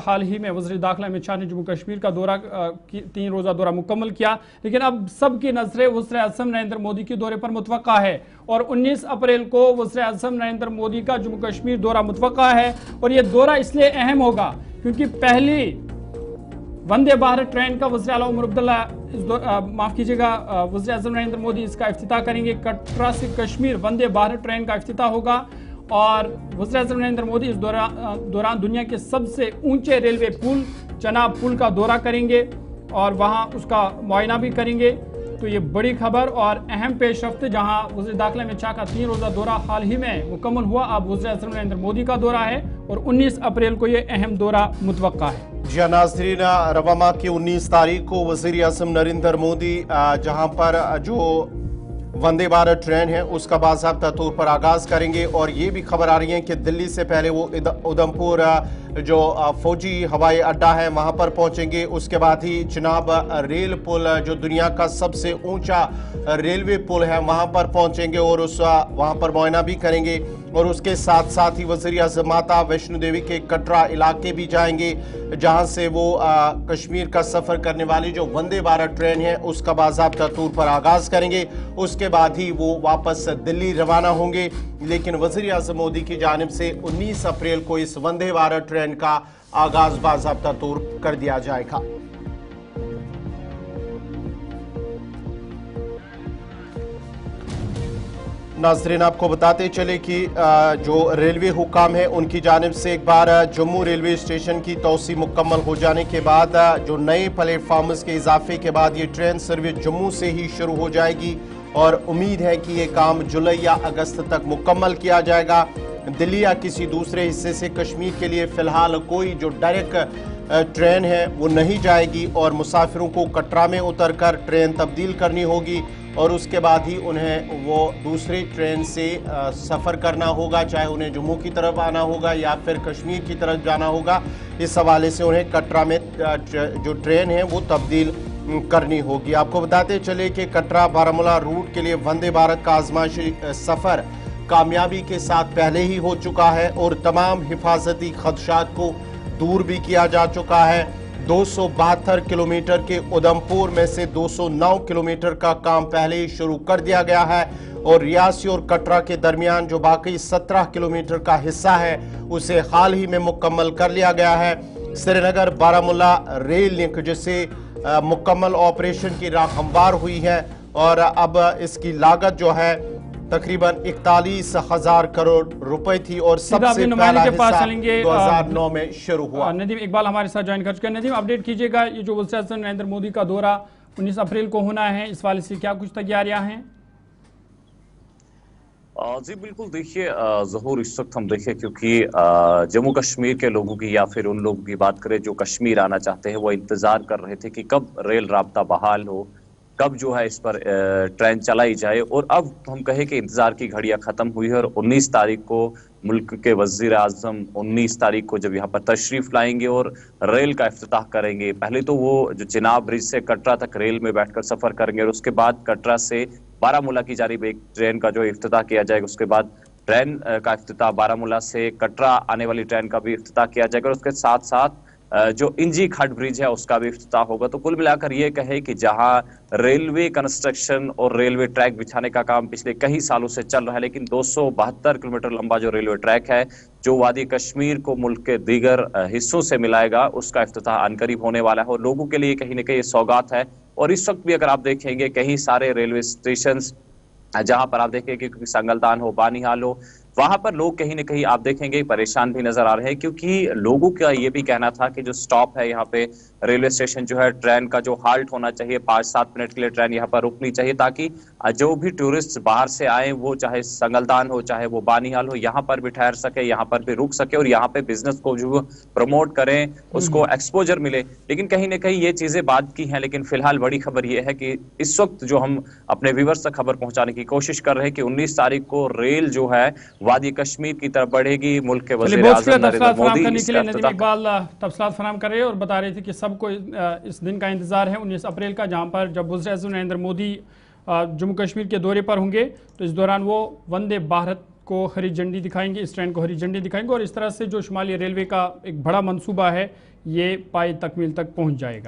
हाल ही में वज़ीर दाखिला अमित शाह ने जम्मू कश्मीर का दौरा 3 रोज़ा दौरा मुकम्मल किया, लेकिन अब सबकी नजरें वज़ीर आज़म नरेंद्र मोदी के दौरे पर मुतवक्का है और 19 अप्रैल को वज़ीर आज़म नरेंद्र मोदी का जम्मू कश्मीर दौरा मुतवक्का है। और ये दौरा इसलिए अहम होगा क्योंकि पहली वंदे भारत ट्रेन का वज़ीर आला उमर अब्दुल्ला माफ़ कीजिएगा वज़ीर आज़म नरेंद्र मोदी इसका इफ्तिताह करेंगे। कटरा से कश्मीर वंदे भारत ट्रेन का इफ्तिताह होगा और वज़ीर आज़म नरेंद्र मोदी इस दौरान दुनिया के सबसे ऊंचे रेलवे पुल चनाब पुल का दौरा करेंगे और वहां उसका मुआयना भी करेंगे। तो ये बड़ी खबर और अहम पेशरफ्त, जहां वज़ीर दाखिला अमित शाह का 3 रोज़ा दौरा हाल ही में मुकम्मल हुआ, अब वज़ीर आज़म नरेंद्र मोदी का दौरा है और 19 अप्रैल को ये अहम दौरा मुतवक्का है। जी नाज़रीन, रवा माह की 19 तारीख को वज़ीर आज़म नरेंद्र मोदी जहां पर जो वंदे भारत ट्रेन है उसका बाज़ाब्ता तौर पर आगाज़ करेंगे और ये भी खबर आ रही है कि दिल्ली से पहले वो उधमपुर जो फौजी हवाई अड्डा है वहां पर पहुंचेंगे। उसके बाद ही चिनाब रेल पुल जो दुनिया का सबसे ऊंचा रेलवे पुल है वहां पर पहुंचेंगे और वहां पर मुआयना भी करेंगे। और उसके साथ साथ ही वज़ीर आज़म माता वैष्णो देवी के कटरा इलाके भी जाएंगे, जहां से वो कश्मीर का सफ़र करने वाली जो वंदे भारत ट्रेन है उसका बाज़ाब्ता तौर पर आगाज़ करेंगे। उसके बाद ही वो वापस दिल्ली रवाना होंगे। लेकिन वज़ीर आज़म मोदी की जानिब से 19 अप्रैल को इस वंदे भारत ट्रेन का आगाज़ बाज़ाब्ता तौर कर दिया जाएगा। नाज़रीन, आपको बताते चले कि जो रेलवे हुकाम है उनकी जानिब से एक बार जम्मू रेलवे स्टेशन की तोसी मुकम्मल हो जाने के बाद जो नए प्लेटफार्म्स के इजाफे के बाद ये ट्रेन सर्विस जम्मू से ही शुरू हो जाएगी और उम्मीद है कि ये काम जुलाई या अगस्त तक मुकम्मल किया जाएगा। दिल्ली या किसी दूसरे हिस्से से कश्मीर के लिए फ़िलहाल कोई जो डायरेक्ट ट्रेन है वो नहीं जाएगी और मुसाफिरों को कटरा में उतरकर ट्रेन तब्दील करनी होगी और उसके बाद ही उन्हें वो दूसरी ट्रेन से सफ़र करना होगा, चाहे उन्हें जम्मू की तरफ आना होगा या फिर कश्मीर की तरफ जाना होगा। इस हवाले से उन्हें कटरा में जो ट्रेन है वो तब्दील करनी होगी। आपको बताते चले कि कटरा बारामूला रूट के लिए वंदे भारत का आजमाइशी सफ़र कामयाबी के साथ पहले ही हो चुका है और तमाम हिफाजती खदशात को दूर भी किया जा चुका है। 272 किलोमीटर के उधमपुर में से 209 किलोमीटर का काम पहले ही शुरू कर दिया गया है और रियासी और कटरा के दरमियान जो बाकी 17 किलोमीटर का हिस्सा है उसे हाल ही में मुकम्मल कर लिया गया है। श्रीनगर बारामूला रेल लिंक जिससे मुकम्मल ऑपरेशन की राह हमवार हुई है और अब इसकी लागत जो है तकरीबन 41,000 करोड़ रुपए थी और सबसे पहला हिस्सा 2009 में शुरू हुआ। नदीम इकबाल हमारे साथ ज्वाइन कर चुके हैं। नदीम, अपडेट कीजिएगा, ये जो वज़ीर आज़म नरेंद्र मोदी का दौरा 19 अप्रैल को होना है, इस वाले से क्या कुछ तैयारियां हैं? जी बिल्कुल, देखिए ज़हूर इस वक्त हम देखें क्योंकि जम्मू कश्मीर के लोगों की या फिर उन लोगों की बात करें जो कश्मीर आना चाहते हैं वो इंतज़ार कर रहे थे कि कब रेल राब्ता बहाल हो, कब जो है इस पर ट्रेन चलाई जाए और अब हम कहें कि इंतज़ार की घड़ियां ख़त्म हुई है और 19 तारीख को मुल्क के वज़ीर आज़म 19 तारीख को जब यहाँ पर तशरीफ़ लाएंगे और रेल का इफ्तिताह करेंगे। पहले तो वो जो चिनाब ब्रिज से कटरा तक रेल में बैठकर सफ़र करेंगे और उसके बाद कटरा से बारामूला की जानिब एक ट्रेन का जो इफ्तिताह किया जाएगा। उसके बाद ट्रेन का इफ्तिताह बारामूला से कटरा आने वाली ट्रेन का भी इफ्तिताह किया जाएगा और उसके साथ साथ जो इंजी खट ब्रिज है उसका भी इफ्तिताह होगा। तो कुल मिलाकर ये कहे कि जहां रेलवे कंस्ट्रक्शन और रेलवे ट्रैक बिछाने का काम पिछले कई सालों से चल रहा है, लेकिन 272 किलोमीटर लंबा जो रेलवे ट्रैक है जो वादी कश्मीर को मुल्क के दीगर हिस्सों से मिलाएगा उसका इफ्तिताह अनकरीब होने वाला है और लोगों के लिए कहीं ना कहीं सौगात है। और इस वक्त भी अगर आप देखेंगे कहीं सारे रेलवे स्टेशन जहां पर आप देखेंगे क्योंकि संगलदान हो, बानिहाल हो, वहां पर लोग कहीं ना कहीं आप देखेंगे परेशान भी नजर आ रहे हैं क्योंकि लोगों का ये भी कहना था कि जो स्टॉप है यहाँ पे रेलवे स्टेशन जो है ट्रेन का जो हाल्ट होना चाहिए 5-7 मिनट के लिए ट्रेन यहाँ पर रुकनी चाहिए ताकि जो भी टूरिस्ट बाहर से आए वो चाहे संगलदान हो चाहे वो बानिहाल हो यहाँ पर भी ठहर सके, यहाँ पर भी रुक सके और यहाँ पे बिजनेस को जो प्रमोट करें उसको एक्सपोजर मिले। लेकिन कहीं ना कहीं ये चीजें बात की हैं, लेकिन फिलहाल बड़ी खबर ये है कि इस वक्त जो हम अपने व्यूअर्स तक खबर पहुंचाने की कोशिश कर रहे हैं कि 19 तारीख को रेल जो है वादी कश्मीर की तरफ बढ़ेगी। मुल्क के वज़ीर आज़म नरेंद्र मोदी तफसीलात फराहम कर रहे हैं और बता रहे थे कि सबको इस दिन का इंतजार है 19 अप्रैल का, जहां पर जब वज़ीर आज़म नरेंद्र मोदी जम्मू कश्मीर के दौरे पर होंगे तो इस दौरान वो वंदे भारत को हरी झंडी दिखाएंगे, इस ट्रेन को हरी झंडी दिखाएंगे और इस तरह से जो शुमाली रेलवे का एक बड़ा मंसूबा है یہ پائے تکمیل تک پہنچ جائے گا۔